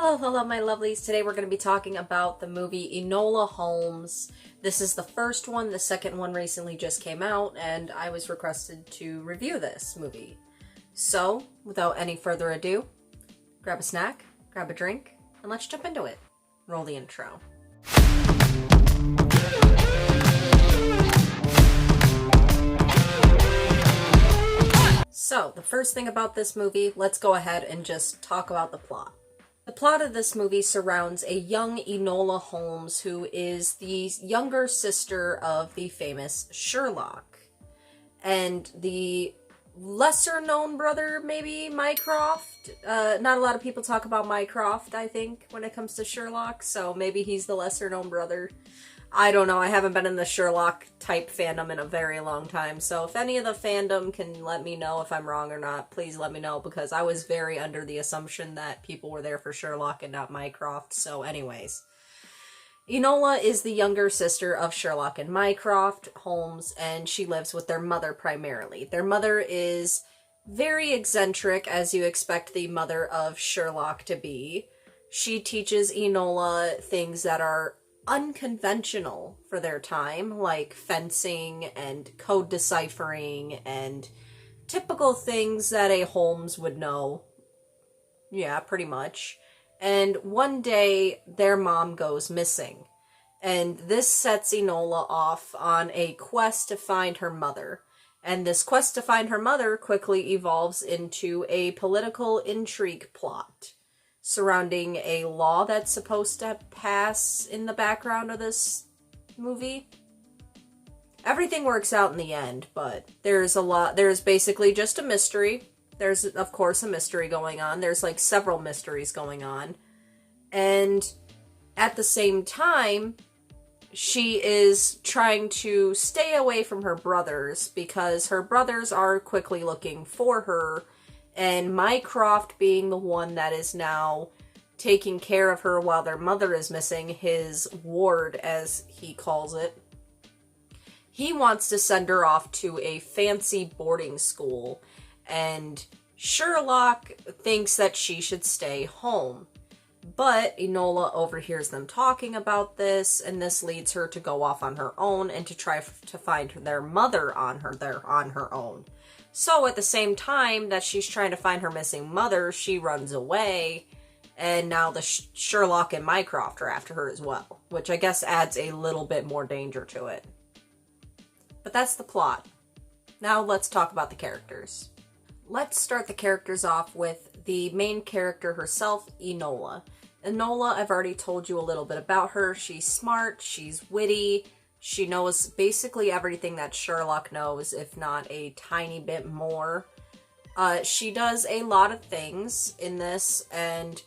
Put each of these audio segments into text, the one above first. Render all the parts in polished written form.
Hello, my lovelies. Today we're going to be talking about the movie Enola Holmes. This is the first one. The second one recently just came out, and I was requested to review this movie. So, without any further ado, grab a snack, grab a drink, and let's jump into it. Roll the intro. So, the first thing about this movie, let's go ahead and just talk about the plot. The plot of this movie surrounds a young Enola Holmes who is the younger sister of the famous Sherlock. And the lesser-known brother, maybe, Mycroft. Not a lot of people talk about Mycroft, I think, when it comes to Sherlock, so maybe he's the lesser-known brother. I don't know, I haven't been in the Sherlock-type fandom in a very long time, so if any of the fandom can let me know if I'm wrong or not, please let me know, because I was very under the assumption that people were there for Sherlock and not Mycroft, so anyways. Enola is the younger sister of Sherlock and Mycroft Holmes, and she lives with their mother primarily. Their mother is very eccentric, as you expect the mother of Sherlock to be. She teaches Enola things that are unconventional for their time, like fencing and code deciphering and typical things that a Holmes would know. Yeah, pretty much. And one day, their mom goes missing. And this sets Enola off on a quest to find her mother. And this quest to find her mother quickly evolves into a political intrigue plot surrounding a law that's supposed to pass in the background of this movie. Everything works out in the end, but there's basically just a mystery. There's, of course, a mystery going on. There's, like, several mysteries going on. And at the same time, she is trying to stay away from her brothers because her brothers are quickly looking for her, and Mycroft being the one that is now taking care of her while their mother is missing, his ward, as he calls it, he wants to send her off to a fancy boarding school, and Sherlock thinks that she should stay home. But Enola overhears them talking about this, and this leads her to go off on her own and to try to find their mother on her own. So at the same time that she's trying to find her missing mother, she runs away, and now the Sherlock and Mycroft are after her as well, which I guess adds a little bit more danger to it. But that's the plot. Now let's talk about the characters. Let's start the characters off with the main character herself, Enola. Enola, I've already told you a little bit about her. She's smart, she's witty, she knows basically everything that Sherlock knows, if not a tiny bit more. She does a lot of things in this, and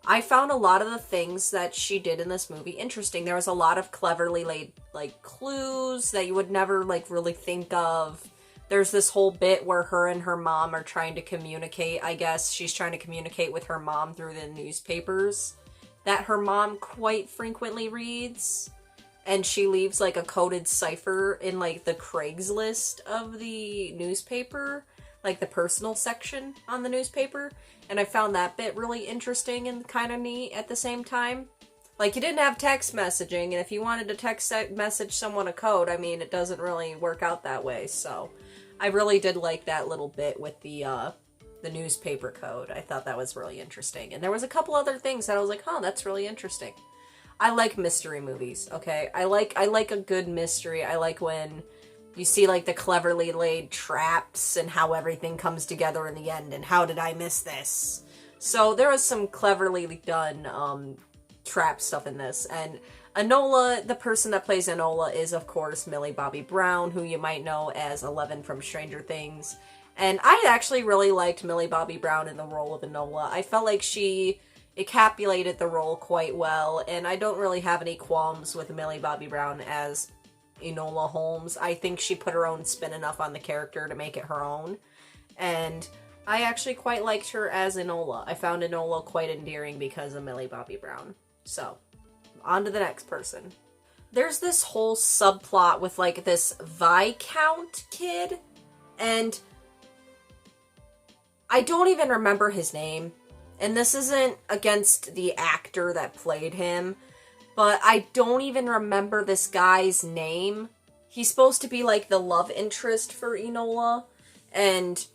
I found a lot of the things that she did in this movie interesting. There was a lot of cleverly laid, like, clues that you would never, like, really think of. There's this whole bit where her and her mom are trying to communicate. I guess she's trying to communicate with her mom through the newspapers that her mom quite frequently reads. And she leaves, like, a coded cipher in, like, the Craigslist of the newspaper, like the personal section on the newspaper. And I found that bit really interesting and kind of neat at the same time. Like, you didn't have text messaging, and if you wanted to text message someone a code, I mean, it doesn't really work out that way, so I really did like that little bit with the newspaper code. I thought that was really interesting. And there was a couple other things that I was like, oh, that's really interesting. I like mystery movies, okay? I like a good mystery. I like when you see, like, the cleverly laid traps and how everything comes together in the end and how did I miss this? So there was some cleverly done trap stuff in this. And Enola, the person that plays Enola, is, of course, Millie Bobby Brown, who you might know as Eleven from Stranger Things. And I actually really liked Millie Bobby Brown in the role of Enola. I felt like she encapsulated the role quite well, and I don't really have any qualms with Millie Bobby Brown as Enola Holmes. I think she put her own spin enough on the character to make it her own. And I actually quite liked her as Enola. I found Enola quite endearing because of Millie Bobby Brown. So, on to the next person. There's this whole subplot with, like, this Viscount kid, and I don't even remember his name. And this isn't against the actor that played him, but I don't even remember this guy's name. He's supposed to be like the love interest for Enola, and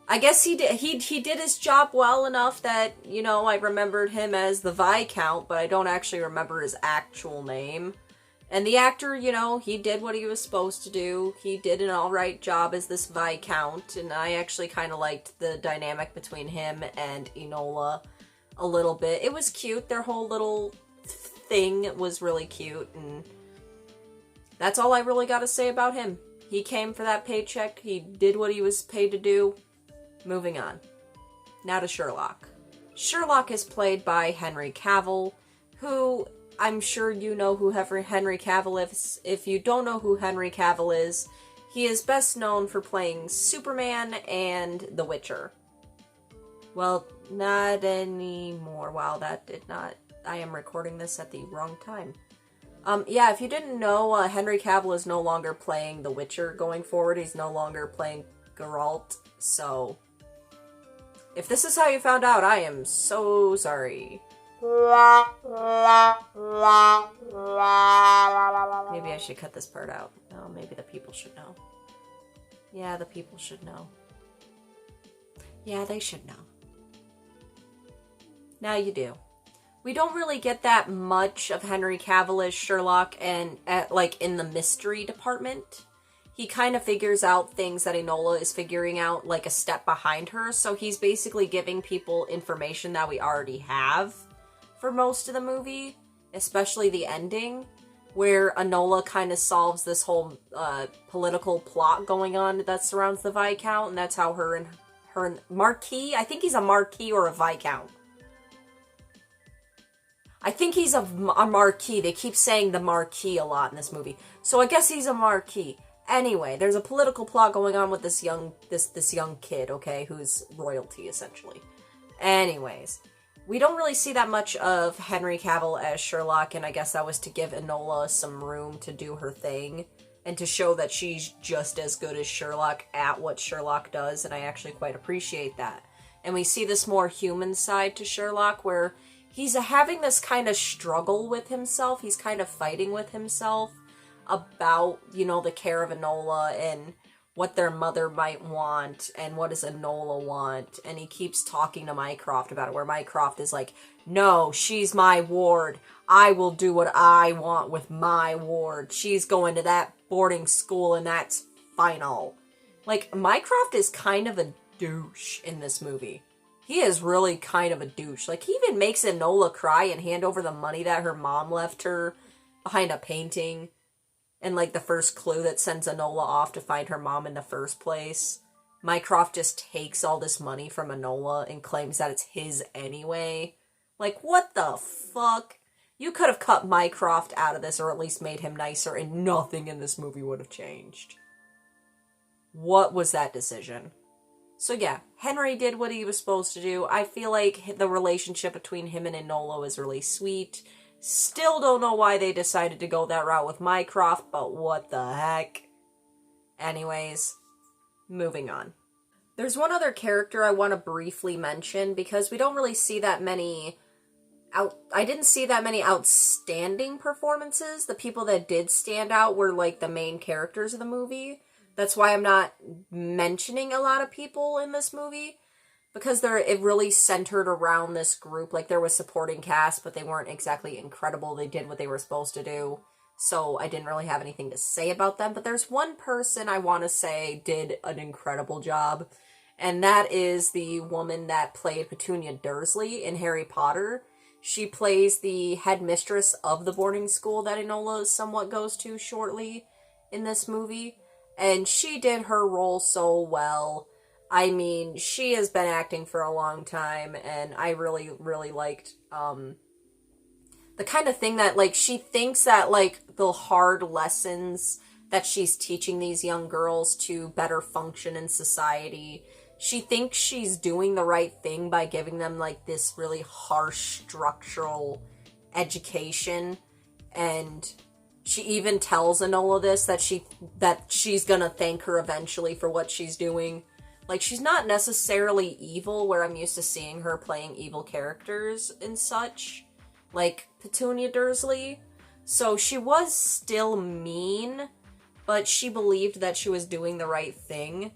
I guess he did his job well enough that, you know, I remembered him as the Viscount, but I don't actually remember his actual name. And the actor, you know, he did what he was supposed to do. He did an alright job as this Viscount, and I actually kind of liked the dynamic between him and Enola a little bit. It was cute. Their whole little thing was really cute, and that's all I really got to say about him. He came for that paycheck. He did what he was paid to do. Moving on. Now to Sherlock. Sherlock is played by Henry Cavill, who I'm sure you know who Henry Cavill is. If you don't know who Henry Cavill is, he is best known for playing Superman and The Witcher. Well, not anymore. Wow, that did not... I am recording this at the wrong time. Yeah, if you didn't know, Henry Cavill is no longer playing The Witcher going forward. He's no longer playing Geralt, so... if this is how you found out, I am so sorry. Maybe I should cut this part out. Oh, maybe the people should know. Yeah, the people should know. Yeah, they should know. Now you do. We don't really get that much of Henry Cavill as Sherlock and like in the mystery department. He kind of figures out things that Enola is figuring out like a step behind her. So he's basically giving people information that we already have for most of the movie, especially the ending, where Enola kind of solves this whole political plot going on that surrounds the Viscount, and that's how her and Marquis, I think he's a Marquis or a Viscount. I think he's a Marquis. They keep saying the Marquis a lot in this movie. So I guess he's a Marquis. Anyway, there's a political plot going on with this young kid, okay, who's royalty, essentially. Anyways, we don't really see that much of Henry Cavill as Sherlock, and I guess that was to give Enola some room to do her thing, and to show that she's just as good as Sherlock at what Sherlock does, and I actually quite appreciate that. And we see this more human side to Sherlock, where he's having this kind of struggle with himself. He's kind of fighting with himself about, you know, the care of Enola and what their mother might want and what does Enola want. And he keeps talking to Mycroft about it, where Mycroft is like, no, she's my ward. I will do what I want with my ward. She's going to that boarding school and that's final. Like, Mycroft is kind of a douche in this movie. He is really kind of a douche. Like, he even makes Enola cry and hand over the money that her mom left her behind a painting. And, like, the first clue that sends Enola off to find her mom in the first place. Mycroft just takes all this money from Enola and claims that it's his anyway. Like, what the fuck? You could have cut Mycroft out of this, or at least made him nicer, and nothing in this movie would have changed. What was that decision? So yeah, Henry did what he was supposed to do. I feel like the relationship between him and Enola is really sweet. Still don't know why they decided to go that route with Mycroft, but what the heck. Anyways, moving on. There's one other character I want to briefly mention, because we don't really see that many... I didn't see that many outstanding performances. The people that did stand out were, like, the main characters of the movie. That's why I'm not mentioning a lot of people in this movie. Because it really centered around this group. Like, there was supporting cast, but they weren't exactly incredible. They did what they were supposed to do. So I didn't really have anything to say about them. But there's one person I want to say did an incredible job. And that is the woman that played Petunia Dursley in Harry Potter. She plays the headmistress of the boarding school that Enola somewhat goes to shortly in this movie. And she did her role so well. I mean, she has been acting for a long time, and I really, really liked, the kind of thing that, like, she thinks that, like, the hard lessons that she's teaching these young girls to better function in society, she thinks she's doing the right thing by giving them, like, this really harsh structural education, and she even tells Enola this, that she's gonna thank her eventually for what she's doing. Like, she's not necessarily evil, where I'm used to seeing her playing evil characters and such, like Petunia Dursley. So she was still mean, but she believed that she was doing the right thing.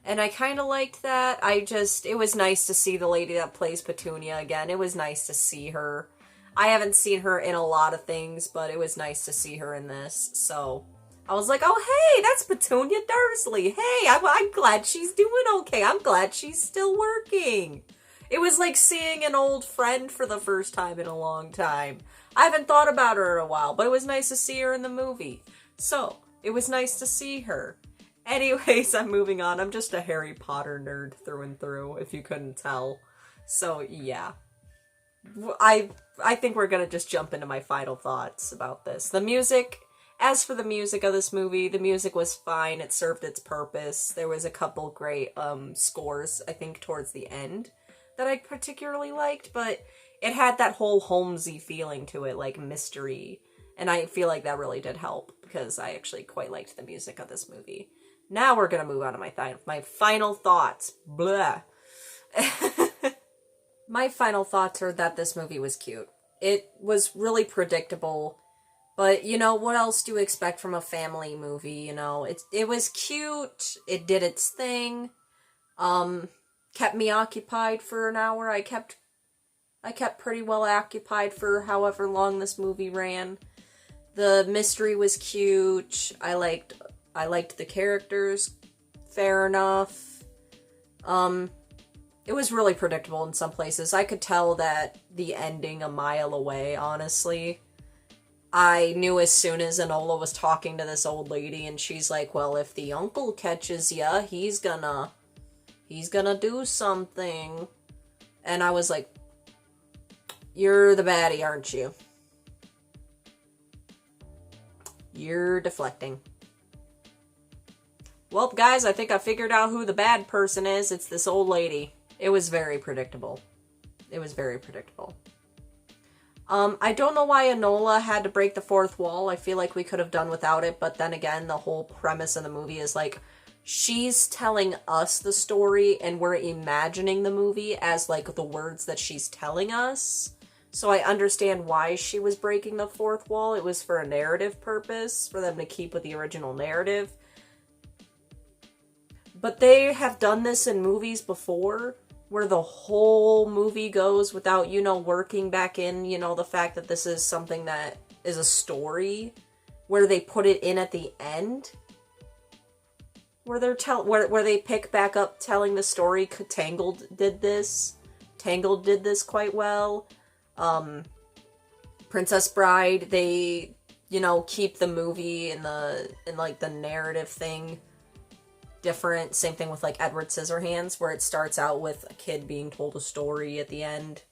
And I kind of liked that. It was nice to see the lady that plays Petunia again. It was nice to see her. I haven't seen her in a lot of things, but it was nice to see her in this. So I was like, oh, hey, that's Petunia Dursley. Hey, I'm glad she's doing okay. I'm glad she's still working. It was like seeing an old friend for the first time in a long time. I haven't thought about her in a while, but it was nice to see her in the movie. So, it was nice to see her. Anyways, I'm moving on. I'm just a Harry Potter nerd through and through, if you couldn't tell. So, yeah. I think we're gonna just jump into my final thoughts about this. The music, as for the music of this movie, the music was fine. It served its purpose. There was a couple great scores, I think, towards the end that I particularly liked, but it had that whole Holmesy feeling to it, like mystery. And I feel like that really did help, because I actually quite liked the music of this movie. Now we're gonna move on to my final thoughts. Blah. My final thoughts are that this movie was cute. It was really predictable, but, you know, what else do you expect from a family movie, you know? It was cute, it did its thing, kept me occupied for an hour. I kept pretty well occupied for however long this movie ran. The mystery was cute. I liked the characters, fair enough. It was really predictable in some places. I could tell that the ending a mile away, honestly. I knew as soon as Enola was talking to this old lady and she's like, well, if the uncle catches ya, he's gonna do something. And I was like, you're the baddie, aren't you? You're deflecting. Well, guys, I think I figured out who the bad person is. It's this old lady. It was very predictable. It was very predictable. I don't know why Enola had to break the fourth wall. I feel like we could have done without it, but then again, the whole premise of the movie is like, she's telling us the story and we're imagining the movie as like the words that she's telling us. So I understand why she was breaking the fourth wall. It was for a narrative purpose, for them to keep with the original narrative. But they have done this in movies before, where the whole movie goes without, you know, working back in, you know, the fact that this is something that is a story, where they put it in at the end, where they pick back up telling the story. Tangled did this quite well. Princess Bride, they, you know, keep the movie and like the narrative thing different. Same thing with like Edward Scissorhands, where it starts out with a kid being told a story at the end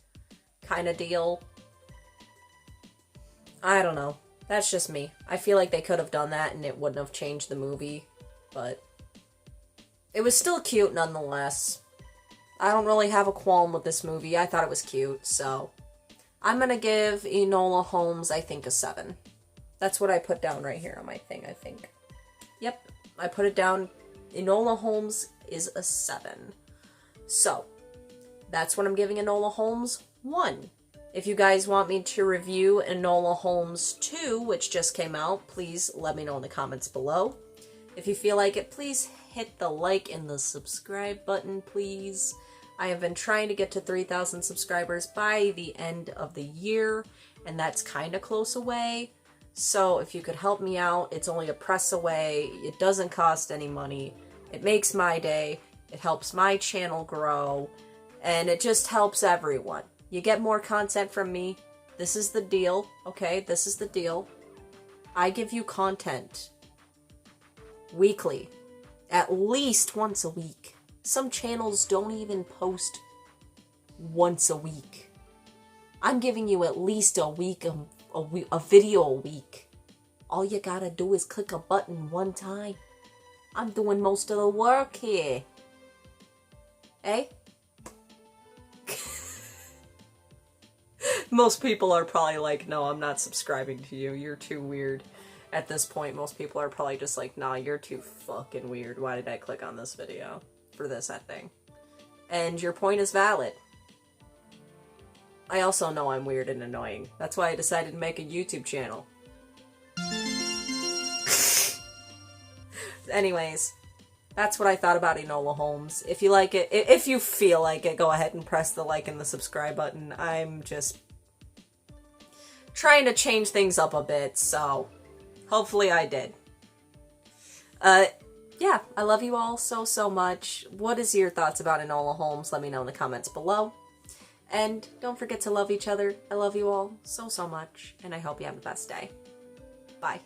kind of deal. I don't know. That's just me. I feel like they could have done that and it wouldn't have changed the movie, but it was still cute nonetheless. I don't really have a qualm with this movie. I thought it was cute, so I'm gonna give Enola Holmes, I think, a 7. That's what I put down right here on my thing, I think. Yep, I put it down. Enola Holmes is a 7. So, that's what I'm giving Enola Holmes 1. If you guys want me to review Enola Holmes 2, which just came out, please let me know in the comments below. If you feel like it, please hit the like and the subscribe button, please. I have been trying to get to 3,000 subscribers by the end of the year, and that's kind of close away. So if you could help me out, it's only a press away. It doesn't cost any money. It makes my day. It helps my channel grow, and it just helps everyone. You get more content from me. This is the deal, okay? This is the deal. I give you content weekly, at least once a week. Some channels don't even post once a week. I'm giving you at least a video a week. All you gotta do is click a button one time. I'm doing most of the work here. Eh? Most people are probably like, no, I'm not subscribing to you. You're too weird. At this point, most people are probably just like, nah, you're too fucking weird. Why did I click on this video? for this ending. And your point is valid. I also know I'm weird and annoying. That's why I decided to make a YouTube channel. Anyways, that's what I thought about Enola Holmes. If you like it, if you feel like it, go ahead and press the like and the subscribe button. I'm just trying to change things up a bit, so hopefully I did. Yeah, I love you all so much. What is your thoughts about Enola Holmes? Let me know in the comments below. And don't forget to love each other. I love you all so much, and I hope you have the best day. Bye.